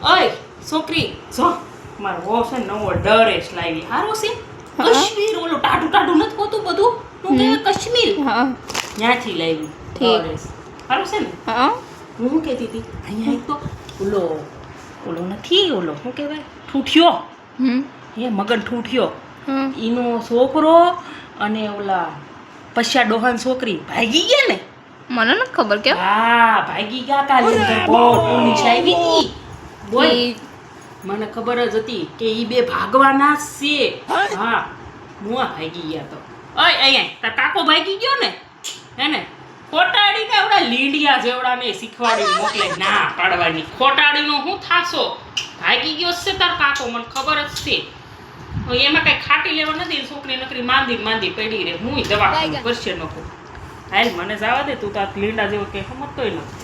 ઓય છોકરી જો મારો વહુ છે ને નવો ડ્રેસ લાવી હારો છે કાશ્મીર ઓલો ટાટું ટાટું નથી હોતું બધું હું કે કાશ્મીર હા ત્યાંથી લાવી ઠીક. ડ્રેસ હારો છે ને હા હું શું કહેતી હતી અહીંયા એક તો ઓલો નથી ઓલો શું કહેવાય ઠૂઠિયો એ મગન ઠૂઠિયો એનો છોકરો અને ઓલા પશ્યા ડોહાન છોકરી ભાગી ગયા ને મને નથી ખબર કેમ હા ભાગી ગયા કાલે પોલીસ આવી હતી બોલ ઠીક. મને ખબર જ હતી કે ઈ બે ભાગવાના જ છે હા મુઆ ભાગી ગયા તો ઓય અહીંયા તાર કાકો ભાગી ગયો ને હે ને ખોટાડીને આવડા લીંડિયા જેવડાને શીખવાડી મોકલે ના પાડવાની ખોટાડીનો હું થાસો ભાગી ગયો છે તાર કાકો મને ખબર જ છે હવે એમાં કઈ ખાટી લેવા નથી છોકરી નકરી માંદી પડી રે હું દવાખાનું કરશે નકો હાલ મને જવા દે તું તાર લીંડા જેવો કે સમજતોય નથી